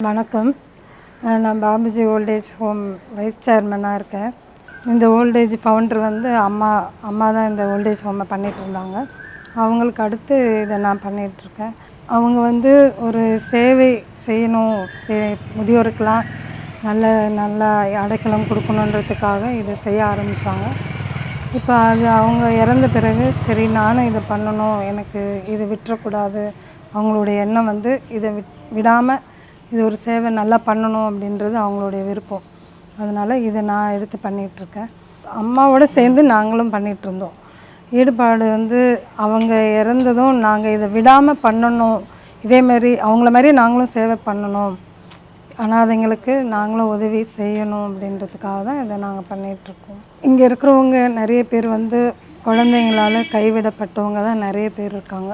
வணக்கம். நான் Babuji voltage home wise சேர்மனாக இருக்கேன். இந்த ஓல்டேஜ் ஃபவுண்டர் அம்மா தான் இந்த ஓல்டேஜ் ஹோமை பண்ணிகிட்ருந்தாங்க. அவங்களுக்கு அடுத்து இதை நான் பண்ணிகிட்ருக்கேன். அவங்க ஒரு சேவை செய்யணும், முதியோருக்கெலாம் நல்ல அடைக்கலம் கொடுக்கணுன்றதுக்காக இதை செய்ய ஆரம்பித்தாங்க. இப்போ அது அவங்க இறந்த பிறகு சரி நானும் இதை பண்ணணும், எனக்கு இது விட்டுறக்கூடாது, அவங்களுடைய எண்ணம் இதை விடாமல் இது ஒரு சேவை நல்லா பண்ணணும் அப்படின்றது அவங்களுடைய விருப்பம். அதனால் இதை நான் எடுத்து பண்ணிகிட்ருக்கேன். அம்மாவோடு சேர்ந்து நாங்களும் பண்ணிகிட்ருந்தோம். ஈடுபாடு அவங்க இறந்ததும் நாங்கள் இதை விடாமல் பண்ணணும், இதேமாரி அவங்கள மாதிரி நாங்களும் சேவை பண்ணணும், அனாதைங்களுக்கு நாங்களும் உதவி செய்யணும் அப்படின்றதுக்காக தான் இதை நாங்கள் பண்ணிகிட்ருக்கோம். இங்கே இருக்கிறவங்க நிறைய பேர் குழந்தைங்களால் கைவிடப்பட்டவங்க தான் நிறைய பேர் இருக்காங்க.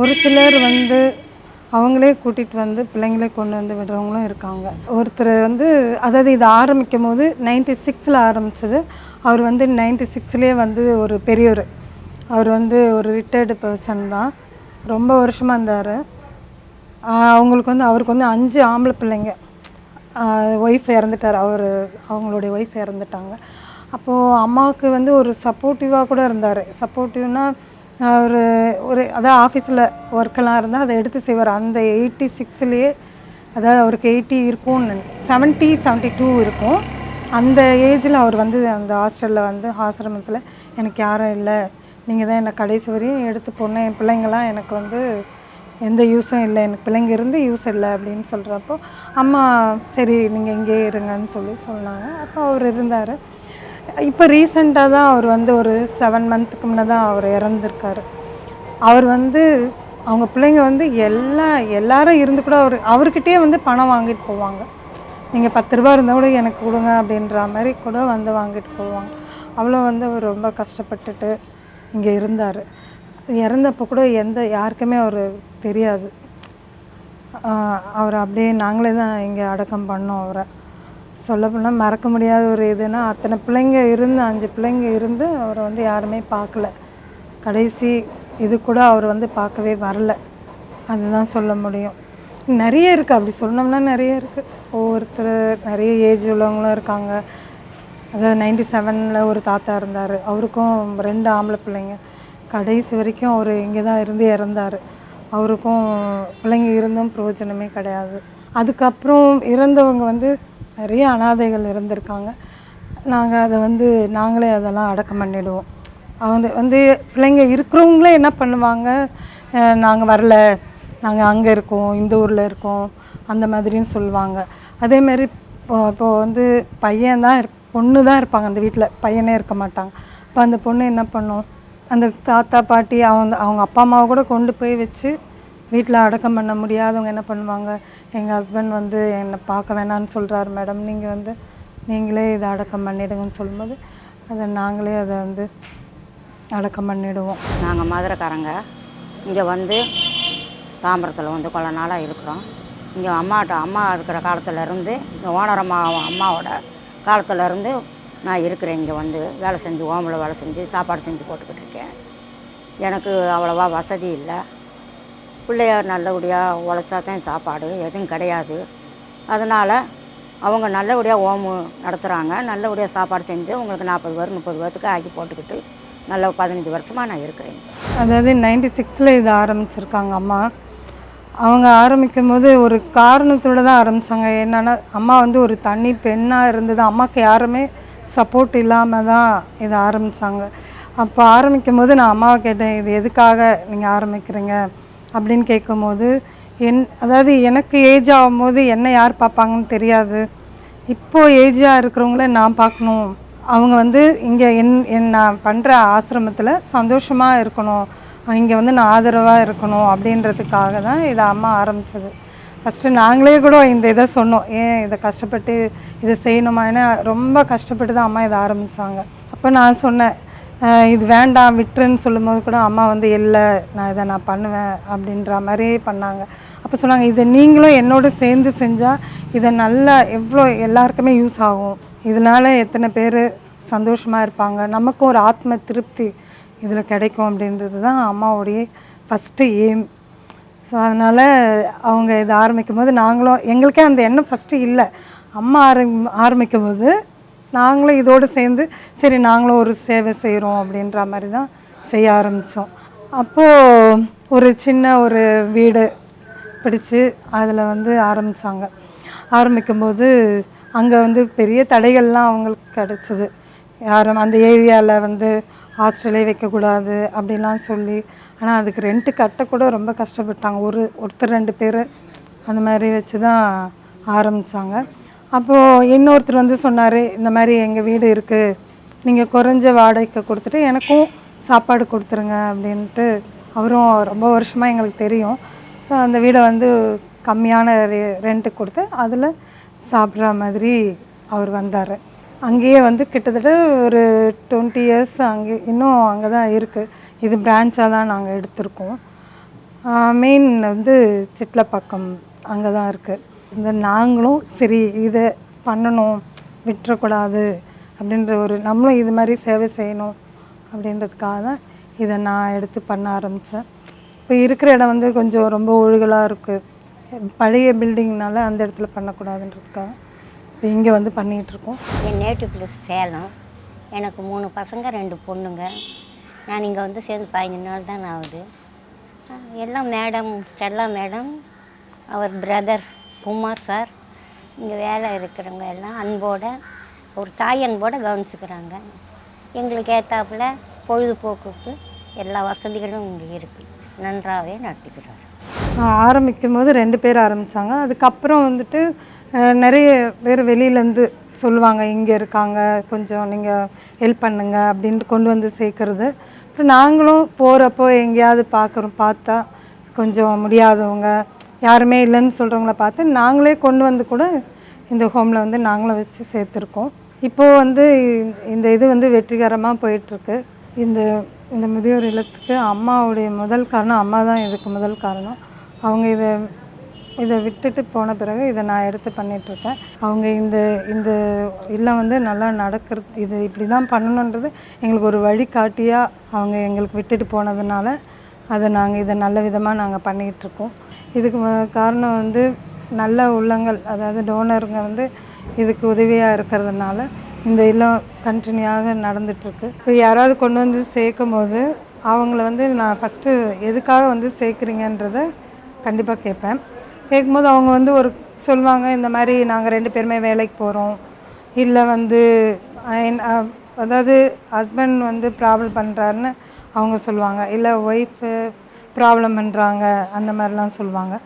ஒரு சிலர் அவங்களே கூட்டிகிட்டு பிள்ளைங்களே கொண்டு விடுறவங்களும் இருக்காங்க. ஒருத்தர் அதாவது இதை ஆரம்பிக்கும் போது 96 ஆரம்பித்தது. அவர் 96லேயே ஒரு பெரியவர். அவர் ஒரு ரிட்டையர்டு பர்சன் தான், ரொம்ப வருஷமாக இருந்தார். அவருக்கு 5 ஆம்பளை பிள்ளைங்க. ஒய்ஃப் இறந்துட்டார், அவங்களுடைய ஒய்ஃப் இறந்துட்டாங்க. அப்போது அம்மாவுக்கு ஒரு சப்போர்ட்டிவாக கூட இருந்தார். சப்போர்ட்டிவ்னால் அதாவது ஆஃபீஸில் ஒர்க்கெல்லாம் இருந்தால் அதை எடுத்து செய்வார். அந்த 86லேயே, அதாவது அவருக்கு 80 இருக்கும், 70, 72 இருக்கும். அந்த ஏஜில் அவர் அந்த ஹாஸ்டலில் ஆசிரமத்தில் எனக்கு யாரும் இல்லை, நீங்கள் தான் என்னை கடைசி வரையும் எடுத்து போனேன், என் பிள்ளைங்களாம் எனக்கு எந்த யூஸும் இல்லை, எனக்கு பிள்ளைங்க இருந்து யூஸ் இல்லை அப்படின்னு சொல்கிறப்போ அம்மா சரி நீங்கள் இங்கே இருங்கன்னு சொன்னாங்க. அப்போ அவர் இருந்தார். இப்போ ரீசெண்டாக தான் அவர் ஒரு 7 மந்த்துக்கு முன்னே தான் அவர் இறந்துருக்கார். அவர் அவங்க பிள்ளைங்க எல்லாரும் இருந்து கூட அவர்கிட்டயே பணம் வாங்கிட்டு போவாங்க. நீங்கள் 10 ரூபா இருந்தால் கூட எனக்கு கொடுங்க அப்படின்ற மாதிரி கூட வாங்கிட்டு போவாங்க. அவ்வளோ அவர் ரொம்ப கஷ்டப்பட்டுட்டு இங்கே இருந்தார். இறந்தப்போ கூட யாருக்குமே அவர் தெரியாது. அவர் அப்படியே நாங்களே தான் இங்கே அடக்கம் பண்ணோம். அவரை சொல்லப்போனால் மறக்க முடியாத ஒரு இதுனா, அத்தனை பிள்ளைங்க இருந்து 5 பிள்ளைங்க இருந்து அவரை யாருமே பார்க்கல. கடைசி இது கூட அவர் பார்க்கவே வரல, அதுதான் சொல்ல முடியும். நிறைய இருக்குது, அப்படி சொன்னோம்னா நிறைய இருக்குது. ஒவ்வொருத்தர் நிறைய ஏஜ் உள்ளவங்களும் இருக்காங்க. அதாவது 97ல் ஒரு தாத்தா இருந்தார், அவருக்கும் 2 ஆம்பளை பிள்ளைங்க. கடைசி வரைக்கும் அவர் இங்கே தான் இருந்து இறந்தார். அவருக்கும் பிள்ளைங்க இருந்தும் பிரயோஜனமே கிடையாது. அதுக்கப்புறம் இறந்தவங்க நிறைய அனாதைகள் இருந்திருக்காங்க. நாங்கள் அதை நாங்களே அதெல்லாம் அடக்கம் பண்ணிவிடுவோம். அவங்க பிள்ளைங்க இருக்கிறவங்களே என்ன பண்ணுவாங்க, நாங்கள் வரல, நாங்கள் அங்கே இருக்கோம், இந்த ஊரில் இருக்கோம், அந்த மாதிரின்னு சொல்லுவாங்க. அதேமாரி இப்போது பையன் தான் பொண்ணு தான் இருப்பாங்க அந்த வீட்டில், பையனே இருக்க மாட்டாங்க. இப்போ அந்த பொண்ணு என்ன பண்ணும், அந்த தாத்தா பாட்டி அவங்க அப்பா அம்மாவை கூட கொண்டு போய் வச்சு வீட்டில் அடக்கம் பண்ண முடியாதவங்க என்ன பண்ணுவாங்க, எங்கள் ஹஸ்பண்ட் என்னை பார்க்க வேணான்னு சொல்கிறாரு மேடம், நீங்கள் நீங்களே இதை அடக்கம் பண்ணிவிடுங்கன்னு சொல்லும்போது நாங்களே அதை அடக்கம் பண்ணிவிடுவோம். நாங்கள் மதுரைக்காரங்க. இங்கே தாம்பரத்தில் கொள்ள நாளாக இருக்கிறோம். இங்கே அம்மா இருக்கிற காலத்துலேருந்து, இந்த ஓனர் அம்மாவோட காலத்துலேருந்து நான் இருக்கிறேன். இங்கே வேலை செஞ்சு, ஓமில் வேலை செஞ்சு சாப்பாடு செஞ்சு போட்டுக்கிட்டு இருக்கேன். எனக்கு அவ்வளோவா வசதி இல்லை. பிள்ளையார் நல்லபடியாக உழைச்சா தான் சாப்பாடு, எதுவும் கிடையாது. அதனால் அவங்க நல்லபடியாக ஓமு நடத்துகிறாங்க. நல்லபடியாக சாப்பாடு செஞ்சு உங்களுக்கு 40 பேர் 30 பேர்த்துக்கு ஆக்கி போட்டுக்கிட்டு நல்ல 15 வருஷமாக நான் இருக்கிறேன். அதாவது 96ல் இது ஆரம்பிச்சிருக்காங்க அம்மா. அவங்க ஆரம்பிக்கும் போது ஒரு காரணத்தோடு தான் ஆரம்பித்தாங்க. என்னென்னா, அம்மா ஒரு தனி பெண்ணாக இருந்தது, அம்மாவுக்கு யாருமே சப்போர்ட் இல்லாமல் தான் இதை ஆரம்பித்தாங்க. அப்போ ஆரம்பிக்கும் போது நான் அம்மாவை கேட்டேன், இது எதுக்காக நீங்கள் ஆரம்பிக்கிறீங்க அப்படின்னு கேட்கும்போது, அதாவது எனக்கு ஏஜ் ஆகும்போது என்ன யார் பார்ப்பாங்கன்னு தெரியாது, இப்போது ஏஜாக இருக்கிறவங்கள நான் பார்க்கணும், அவங்க இங்கே நான் பண்ணுற ஆசிரமத்தில் சந்தோஷமாக இருக்கணும், இங்கே நான் ஆதரவாக இருக்கணும் அப்படின்றதுக்காக தான் இதை அம்மா ஆரம்பித்தது. ஃபஸ்ட்டு நாங்களே கூட இந்த இதை சொன்னோம், ஏன் இதை கஷ்டப்பட்டு இதை செய்யணுமா, ஏன்னா ரொம்ப கஷ்டப்பட்டு தான் அம்மா இதை ஆரம்பித்தாங்க. அப்போ நான் சொன்னேன், இது வேண்டாம் விட்டுருன்னு சொல்லும்போது கூட அம்மா இல்லை நான் பண்ணுவேன் அப்படின்ற மாதிரி பண்ணாங்க. அப்போ சொன்னாங்க, இதை நீங்களும் என்னோடு சேர்ந்து செஞ்சால் இதை நல்லா எவ்வளோ எல்லாருக்குமே யூஸ் ஆகும், இதனால் எத்தனை பேர் சந்தோஷமாக இருப்பாங்க, நமக்கும் ஒரு ஆத்ம திருப்தி இதில் கிடைக்கும் அப்படின்றது தான் அம்மாவுடைய ஃபஸ்ட்டு எய்ம். ஸோ அதனால் அவங்க இதை ஆரம்பிக்கும் போது நாங்களும் எங்களுக்கே அந்த எண்ணம் ஃபஸ்ட்டு இல்லை. அம்மா ஆரம்பிக்கும் போது நாங்களும் இதோடு சேர்ந்து சரி நாங்களும் ஒரு சேவை செய்கிறோம் அப்படின்ற மாதிரி தான் செய்ய ஆரம்பித்தோம். அப்போது ஒரு சின்ன ஒரு வீடு பிடிச்சு அதில் வந்து ஆரம்பித்தாங்க. ஆரம்பிக்கும்போது அங்கே வந்து பெரிய தடைகள்லாம் அவங்களுக்கு கிடச்சிது. யாரும் அந்த ஏரியாவில் வந்து ஹாஸ்டலே வைக்கக்கூடாது அப்படிலாம் சொல்லி, ஆனால் அதுக்கு ரெண்ட்டு கட்டக்கூட ரொம்ப கஷ்டப்பட்டாங்க. ஒருத்தர் 2 பேர் அந்த மாதிரி வச்சு தான் ஆரம்பித்தாங்க. அப்போது இன்னொருத்தர் வந்து சொன்னார், இந்த மாதிரி எங்கள் வீடு இருக்குது, நீங்கள் குறைஞ்ச வாடகைக்கு கொடுத்துட்டு எனக்கும் சாப்பாடு கொடுத்துருங்க அப்படின்ட்டு. அவரும் ரொம்ப வருஷமாக எங்களுக்கு தெரியும். ஸோ அந்த வீடை வந்து கம்மியான ரெண்ட்டுக்கு கொடுத்து அதில் சாப்பிட்ற மாதிரி அவர் வந்தார். அங்கேயே வந்து கிட்டத்தட்ட ஒரு 20 இயர்ஸ் அங்கே இன்னும் அங்கே தான் இருக்குது. இது பிரான்ச்சாக தான் நாங்கள் எடுத்திருக்கோம். மெயின் வந்து சிட்லப்பாக்கம் அங்கே தான் இருக்குது. இந்த நாங்களும் சரி இதை பண்ணணும், விட்டுறக்கூடாது அப்படின்ற ஒரு நம்மளும் இது மாதிரி சேவை செய்யணும் அப்படின்றதுக்காக தான் இதை நான் எடுத்து பண்ண ஆரம்பித்தேன். இப்போ இருக்கிற இடம் வந்து கொஞ்சம் ரொம்ப ஒழுகலாக இருக்குது. பழைய பில்டிங்னால அந்த இடத்துல பண்ணக்கூடாதுன்றதுக்காக இப்போ இங்கே வந்து பண்ணிகிட்ருக்கோம். என் நேட்டிவ் பிளேஸ் சேலம். எனக்கு 3 பசங்க 2 பொண்ணுங்க. நான் இங்கே வந்து சேர்ந்து 15 நாள் தான் ஆகுது. எல்லாம் மேடம் ஸ்டெல்லா மேடம், அவர் பிரதர் குமார் சார், இங்கே வேலை இருக்கிறவங்க எல்லாம் அன்போட ஒரு தாய் அன்போடு கவனிச்சுக்கிறாங்க. எங்களுக்கு ஏற்றாப்புல பொழுதுபோக்குக்கு எல்லா வசதிகளும் இங்கே இருக்குது. நன்றாகவே நடத்திக்கிறார். ஆரம்பிக்கும் போது 2 பேர் ஆரம்பித்தாங்க. அதுக்கப்புறம் வந்துட்டு நிறைய பேர் வெளியிலேருந்து சொல்லுவாங்க, இங்கே இருக்காங்க, கொஞ்சம் நீங்கள் ஹெல்ப் பண்ணுங்க அப்படின்ட்டு கொண்டு வந்து சேர்க்குறது. அப்புறம் நாங்களும் போகிறப்போ எங்கேயாவது பார்த்தா கொஞ்சம் முடியாதவங்க யாருமே இல்லைன்னு சொல்கிறவங்கள பார்த்து நாங்களே கொண்டு வந்து கூட இந்த ஹோமில் வந்து நாங்களும் வச்சு சேர்த்துருக்கோம். இப்போது வந்து இந்த இது வந்து வெற்றிகரமாக போயிட்டுருக்கு. இந்த முதியோர் இல்லத்துக்கு அம்மாவுடைய முதல் காரணம், அம்மா தான் இதுக்கு முதல் காரணம். அவங்க இதை விட்டுட்டு போன பிறகு இதை நான் எடுத்து பண்ணிகிட்ருக்கேன். அவங்க இந்த இல்லம் வந்து நல்லா நடக்கிறது, இது இப்படி தான் பண்ணணுன்றது எங்களுக்கு ஒரு வழிகாட்டியாக அவங்க எங்களுக்கு விட்டுட்டு போனதுனால அதை நாங்கள் இதை நல்ல விதமாக நாங்கள் பண்ணிகிட்ருக்கோம். இதுக்கு காரணம் வந்து நல்ல உள்ளங்கள், அதாவது டோனருங்க வந்து இதுக்கு உதவியாக இருக்கிறதுனால இந்த இல்லம் கண்டினியூவாக நடந்துகிட்ருக்கு. இப்போ யாராவது கொண்டு வந்து சேர்க்கும் போது அவங்கள வந்து நான் ஃபஸ்ட்டு எதுக்காக வந்து சேர்க்குறீங்கன்றதை கண்டிப்பாக கேட்பேன். கேட்கும்போது அவங்க வந்து சொல்லுவாங்க, இந்த மாதிரி நாங்கள் 2 பேருமே வேலைக்கு போகிறோம், இல்லை வந்து அதாவது ஹஸ்பண்ட் வந்து ப்ராப்ளம் பண்ணுறாருன்னு அவங்க சொல்லுவாங்க, இல்லை ஒய்ஃபு ப்ராப்ளம் பண்ணுறாங்க, அந்த மாதிரிலாம் சொல்லுவாங்க.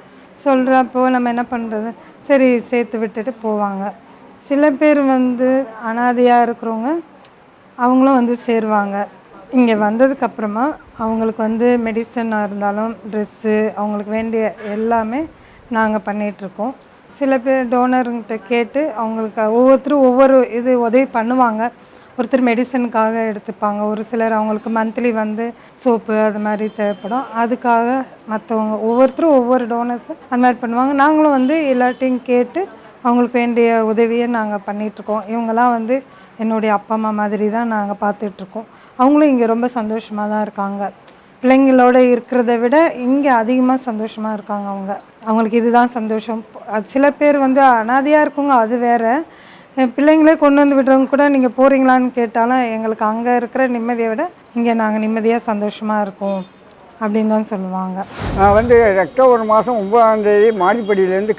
சொல்கிறப்போ நம்ம என்ன பண்ணுறது, சரி சேர்த்து விட்டுட்டு போவாங்க. சில பேர் வந்து அனாதையாக இருக்கிறவங்க அவங்களும் வந்து சேருவாங்க. இங்கே வந்ததுக்கப்புறமா அவங்களுக்கு வந்து மெடிசனாக இருந்தாலும் ட்ரெஸ்ஸு அவங்களுக்கு வேண்டிய எல்லாமே நாங்கள் பண்ணிகிட்ருக்கோம். சில பேர் டோனருங்கிட்ட கேட்டு அவங்களுக்கு ஒவ்வொருத்தரும் ஒவ்வொரு உதவி பண்ணுவாங்க. ஒருத்தர் மெடிசனுக்காக எடுத்துப்பாங்க, ஒரு சிலர் அவங்களுக்கு மந்த்லி வந்து சோப்பு அது மாதிரி தேவைப்படும், அதுக்காக மற்றவங்க ஒவ்வொருத்தரும் ஒவ்வொரு டோனர்ஸு அந்த மாதிரி பண்ணுவாங்க. நாங்களும் வந்து எல்லாத்தையும் கேட்டு அவங்களுக்கு வேண்டிய உதவியை நாங்கள் பண்ணிகிட்ருக்கோம். இவங்கெல்லாம் வந்து என்னுடைய அப்பா அம்மா மாதிரி தான் நாங்கள் பார்த்துட்ருக்கோம். அவங்களும் இங்கே ரொம்ப சந்தோஷமாக தான் இருக்காங்க. பிள்ளைங்களோட இருக்கிறத விட இங்கே அதிகமாக சந்தோஷமாக இருக்காங்க. அவங்களுக்கு இதுதான் சந்தோஷம். சில பேர் வந்து அனாதையாக இருக்கவங்க அது வேறு, பிள்ளைங்களே கொண்டு வந்து விடுறவங்க கூட நீங்கள் போகிறீங்களான்னு கேட்டாலும் எங்களுக்கு அங்கே இருக்கிற நிம்மதியை விட இங்கே நாங்கள் நிம்மதியாக சந்தோஷமாக இருக்கோம் அப்படின்னு தான் சொல்லுவாங்க. நான் வந்து அக்டோபர் மாதம் 9ஆம் தேதி மாடிப்படியிலேருந்து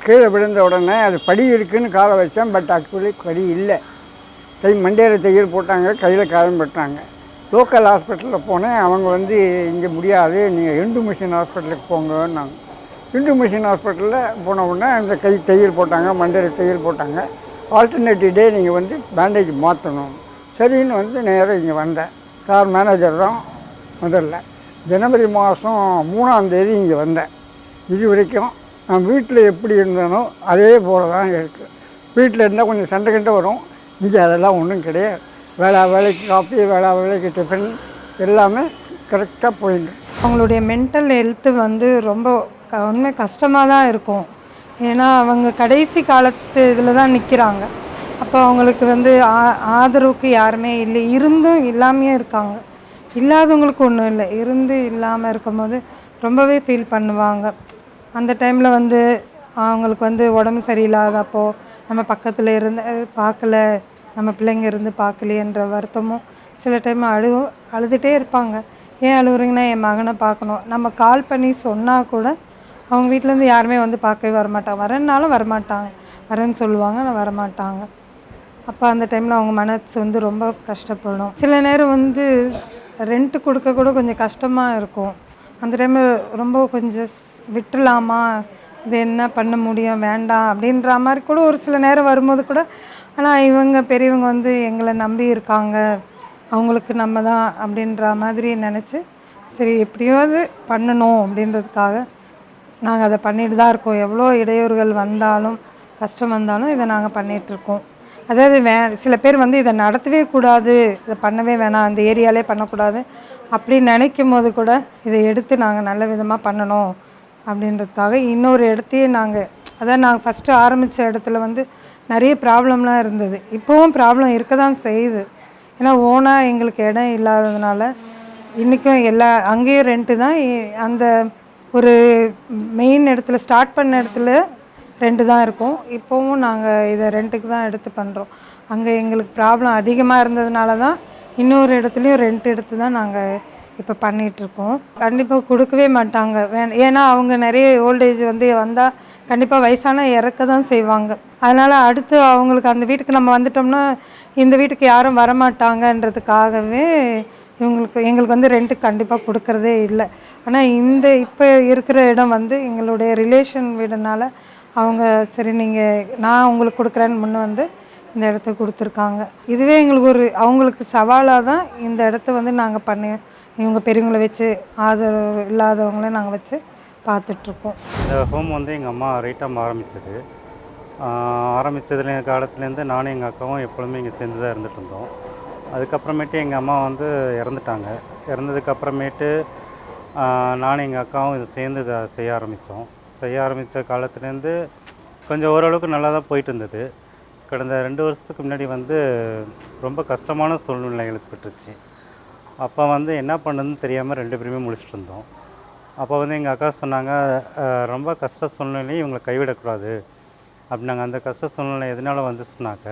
கீழே விழுந்த உடனே அது படி இருக்குதுன்னு காலை வச்சேன். பட் ஆக்சுவலி படி இல்லை. மண்டையில் தையல் போட்டாங்க, கையில் காயம் பட்டாங்க. லோக்கல் ஹாஸ்பிட்டலில் போனேன். அவங்க வந்து இங்கே முடியாது, நீங்கள் இந்து மிஷன் ஹாஸ்பிட்டலுக்கு போங்கன்னாங்க. இந்து மிஷன் ஹாஸ்பிட்டலில் போன உடனே அந்த கை தையல் போட்டாங்க, மண்டையில் தையல் போட்டாங்க. ஆல்டர்னேட்டிவ் டே நீங்கள் வந்து பேண்டேஜ் மாற்றணும். சரின்னு வந்து நேராக இங்கே வந்தேன். சார் மேனேஜர் தான் முதல்ல. ஜனவரி மாதம் 3ஆம் தேதி இங்கே வந்தேன். இது வரைக்கும் நான் வீட்டில் எப்படி இருந்தேனோ அதே போல் தான் இருக்குது. வீட்டில் இருந்தால் கொஞ்சம் சண்டை கிட்ட வரும், இங்கே அதெல்லாம் ஒன்றும் கிடையாது. வேலைக்கு காஃபி, வேலைக்கு டிஃபன் எல்லாமே கரெக்டாக போயிடுது. அவங்களுடைய மென்டல் ஹெல்த்து வந்து ரொம்ப உண்மை கஷ்டமாக தான் இருக்கும். ஏன்னா அவங்க கடைசி காலத்து இதில் தான் நிற்கிறாங்க. அப்போ அவங்களுக்கு வந்து ஆதரவுக்கு யாருமே இல்லை, இருந்தும் இல்லாமையே இருக்காங்க. இல்லாதவங்களுக்கு ஒன்றும் இல்லை, இருந்து இல்லாமல் இருக்கும்போது ரொம்பவே ஃபீல் பண்ணுவாங்க. அந்த டைமில் வந்து அவங்களுக்கு வந்து உடம்பு சரியில்லாதப்போ நம்ம பக்கத்தில் இருந்து பார்க்கல, நம்ம பிள்ளைங்க இருந்து பார்க்கலையேன்ற வருத்தமும் சில டைம் அழுதுகிட்டே இருப்பாங்க. ஏன் அழுவுறீங்கன்னா, என் மகனை பார்க்கணும். நம்ம கால் பண்ணி சொன்னால் கூட அவங்க வீட்டிலேருந்து யாருமே வந்து பார்க்கவே வரமாட்டாங்க. வரேன்னாலும் வரமாட்டாங்க. வரேன்னு சொல்லுவாங்க, ஆனால் வரமாட்டாங்க. அப்போ அந்த டைமில் அவங்க மனசு வந்து ரொம்ப கஷ்டப்படும். சில நேரம் வந்து ரெண்ட்டு கொடுக்க கூட கொஞ்சம் கஷ்டமாக இருக்கும். அந்த டைமில் ரொம்ப கொஞ்சம் விட்டுலாமா, இது என்ன பண்ண முடியும், வேண்டாம் அப்படின்ற மாதிரி கூட ஒரு சில நேரம் வரும்போது கூட, ஆனால் இவங்க பெரியவங்க வந்து எங்களை நம்பி இருக்காங்க, அவங்களுக்கு நம்ம தான் அப்படின்ற மாதிரி நினச்சி சரி எப்படியாவது பண்ணணும் அப்படின்றதுக்காக நாங்கள் அதை பண்ணிட்டு தான் இருக்கோம். எவ்வளோ இடையூறுகள் வந்தாலும் கஷ்டம் வந்தாலும் இதை நாங்கள் பண்ணிகிட்ருக்கோம். அதாவது சில பேர் வந்து இதை நடத்தவே கூடாது, இதை பண்ணவே வேணாம், அந்த ஏரியாலே பண்ணக்கூடாது அப்படின்னு நினைக்கும் போது கூட இதை எடுத்து நாங்கள் நல்ல விதமாக பண்ணணும் அப்படின்றதுக்காக இன்னொரு இடத்தையே அதான் நாங்கள் ஃபஸ்ட்டு ஆரம்பித்த இடத்துல வந்து நிறைய ப்ராப்ளம்லாம் இருந்தது. இப்போவும் ப்ராப்ளம் இருக்க தான் செய்யுது. ஏன்னா ஓனாக எங்களுக்கு இடம் இல்லாததுனால இன்றைக்கும் அங்கேயும் ரெண்ட்டு தான். அந்த ஒரு மெயின் இடத்துல ஸ்டார்ட் பண்ண இடத்துல ரெண்ட்டு தான் இருக்கும். இப்போவும் நாங்கள் இதை ரெண்ட்டுக்கு தான் எடுத்து பண்ணுறோம். அங்கே எங்களுக்கு ப்ராப்ளம் அதிகமாக இருந்ததுனால தான் இன்னொரு இடத்துலையும் ரெண்ட் எடுத்து தான் நாங்கள் இப்போ பண்ணிகிட்ருக்கோம். கண்டிப்பாக கொடுக்கவே மாட்டாங்க. ஏன்னா அவங்க நிறைய ஓல்டேஜ் வந்து வந்தால் கண்டிப்பாக வயசான இறக்க தான் செய்வாங்க. அதனால் அடுத்து அவங்களுக்கு அந்த வீட்டுக்கு நம்ம வந்துட்டோம்னா இந்த வீட்டுக்கு யாரும் வரமாட்டாங்கன்றதுக்காகவே எங்களுக்கு வந்து ரெண்ட்டுக்கு கண்டிப்பாக கொடுக்கறதே இல்லை. ஆனால் இப்போ இருக்கிற இடம் வந்து எங்களுடைய ரிலேஷன் வீடுனால அவங்க சரி நான் உங்களுக்கு கொடுக்குறேன்னு முன்னே வந்து இந்த இடத்த கொடுத்துருக்காங்க. இதுவே எங்களுக்கு அவங்களுக்கு சவாலாக தான் இந்த இடத்த வந்து நாங்கள் இவங்க பெரியவங்களை வச்சு ஆதரவு இல்லாதவங்கள நாங்கள் வச்சு பார்த்துட்ருக்கோம். இந்த ஹோம் வந்து எங்கள் அம்மா ரைட்டாக ஆரம்பித்தது. ஆரம்பித்ததுல காலத்துலேருந்து நானும் எங்கள் அக்காவும் எப்பொழுதுமே இங்கே சேர்ந்து தான் இருந்துகிட்டு இருந்தோம். அதுக்கப்புறமேட்டு எங்கள் அம்மா வந்து இறந்துட்டாங்க. இறந்ததுக்கப்புறமேட்டு நானும் எங்கள் அக்காவும் இதை சேர்ந்து இதை செய்ய ஆரம்பித்த காலத்துலேருந்து கொஞ்சம் ஓரளவுக்கு நல்லா தான் போயிட்டு இருந்தது. கடந்த 2 வருஷத்துக்கு முன்னாடி வந்து ரொம்ப கஷ்டமான சூழ்நிலைகளுக்கு பட்டுருச்சு. அப்போ வந்து என்ன பண்ணுறதுன்னு தெரியாமல் 2 பேருமே முழிச்சிட்டு இருந்தோம். அப்போ வந்து எங்கள் அக்கா சொன்னாங்க, ரொம்ப கஷ்ட சூழ்நிலையும் இவங்களை கைவிடக்கூடாது அப்படின்னாங்க. அந்த கஷ்ட சூழ்நிலை எதனால் வந்துச்சுனாக்க,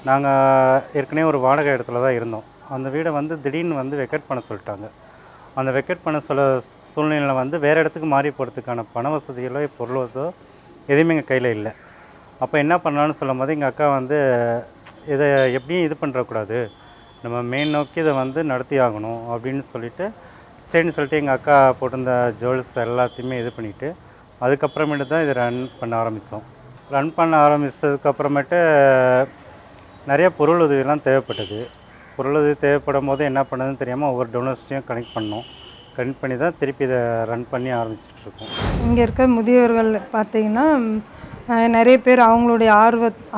நாங்கள் ஏற்கனவே ஒரு வாடகை இடத்துல தான் இருந்தோம். அந்த வீடை வந்து திடீர்னு வந்து வெக்கேட் பண்ண சொல்லிட்டாங்க. அந்த வெக்கேட் பண்ண சூழ்நிலையில் வந்து வேறு இடத்துக்கு மாறி போகிறதுக்கான பண வசதிகளோ பொருளோ எதுவுமே எங்கள் கையில் இல்லை. அப்போ என்ன பண்ணலான்னு சொல்லும் போது எங்கள் அக்கா வந்து இதை எப்படியும் இது பண்ணுறக்கூடாது, நம்ம மெயின் நோக்கி இதை வந்து நடத்தி ஆகணும் அப்படின்னு சொல்லிவிட்டு சரின்னு சொல்லிட்டு எங்கள் அக்கா போட்டிருந்த ஜுவல்ஸ் எல்லாத்தையுமே இது பண்ணிவிட்டு அதுக்கப்புறமேட்டு தான் இதை ரன் பண்ண ஆரம்பித்தோம். ரன் பண்ண ஆரம்பித்ததுக்கப்புறமேட்டு நிறைய பொருள் உதவியெல்லாம் தேவைப்பட்டது. பொருள் உதவி தேவைப்படும் போது என்ன பண்ணுறதுன்னு தெரியாமல் ஒவ்வொரு டொனர்ஸ்டையும் கனெக்ட் பண்ணி தான் திருப்பி இதை ரன் பண்ணி ஆரம்பிச்சிட்ருக்கோம். இங்கே இருக்க முதியோர்கள் பார்த்திங்கன்னா நிறைய பேர் அவங்களுடைய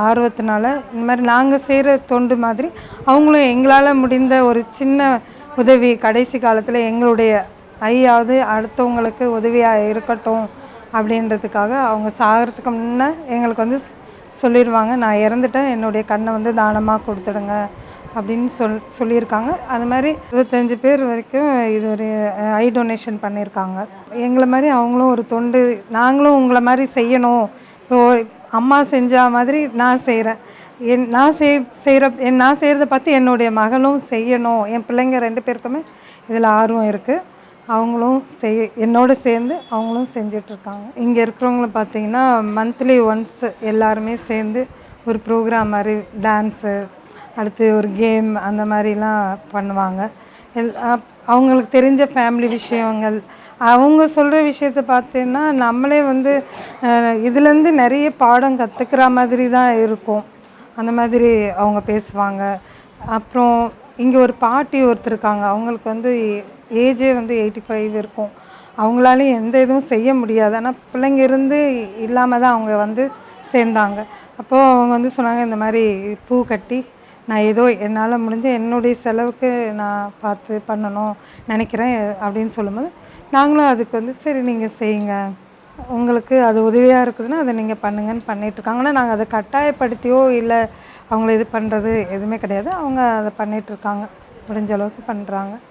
ஆர்வத்தினால இந்த மாதிரி நாங்கள் செய்கிற தொண்டு மாதிரி அவங்களும் எங்களால் முடிந்த ஒரு சின்ன உதவி கடைசி காலத்தில் எங்களுடைய ஐயாவது அடுத்தவங்களுக்கு உதவியாக இருக்கட்டும் அப்படின்றதுக்காக அவங்க சாகிறதுக்கு முன்னே எங்களுக்கு வந்து சொல்லிடுவாங்க, நான் இறந்துட்டேன், என்னுடைய கண்ணை வந்து தானமாக கொடுத்துடுங்க அப்படின்னு சொல்லியிருக்காங்க. அது மாதிரி 25 பேர் வரைக்கும் இது ஒரு ஐ டொனேஷன் பண்ணியிருக்காங்க. எங்களை மாதிரி அவங்களும் ஒரு தொண்டு, நாங்களும் உங்களை மாதிரி செய்யணும், இப்போது அம்மா செஞ்ச மாதிரி நான் செய்கிறேன், நான் செய்கிறத பார்த்து என்னுடைய மகளும் செய்யணும், என் பிள்ளைங்க 2 பேருக்குமே இதில் ஆர்வம் இருக்குது, அவங்களும் என்னோடு சேர்ந்து அவங்களும் செஞ்சிட்ருக்காங்க. இங்கே இருக்கிறவங்கள பார்த்திங்கன்னா மந்த்லி ஒன்ஸ் எல்லாருமே சேர்ந்து ஒரு ப்ரோக்ராம் மாதிரி டான்ஸு, அடுத்து ஒரு கேம் அந்த மாதிரிலாம் பண்ணுவாங்க. அவங்களுக்கு தெரிஞ்ச ஃபேமிலி விஷயங்கள், அவங்க சொல்கிற விஷயத்த பார்த்தீங்கன்னா நம்மளே வந்து இதுலேருந்து நிறைய பாடம் கற்றுக்கிற மாதிரி தான் இருக்கும். அந்த மாதிரி அவங்க பேசுவாங்க. அப்புறம் இங்கே ஒரு பாட்டி ஒருத்தர் இருக்காங்க, அவங்களுக்கு வந்து ஏஜே வந்து 85 இருக்கும். அவங்களாலையும் எந்த இதுவும் செய்ய முடியாது, ஆனால் பிள்ளைங்க இல்லாமல் தான் அவங்க வந்து சேர்ந்தாங்க. அப்போது அவங்க வந்து சொன்னாங்க, இந்த மாதிரி பூ கட்டி நான் ஏதோ என்னால் முடிஞ்ச என்னுடைய செலவுக்கு நான் பார்த்து பண்ணணும் நினைக்கிறேன் அப்படின்னு சொல்லும்போது நாங்களும் அதுக்கு வந்து சரி நீங்கள் செய்யுங்க, உங்களுக்கு அது உதவியாக இருக்குதுன்னா அதை நீங்கள் பண்ணுங்கன்னு பண்ணிகிட்ருக்காங்க. ஆனால் நாங்கள் அதை கட்டாயப்படுத்தியோ இல்லை அவங்கள இது பண்ணுறது எதுவுமே கிடையாது, அவங்க அதை பண்ணிகிட்ருக்காங்க, முடிஞ்ச அளவுக்கு பண்ணுறாங்க.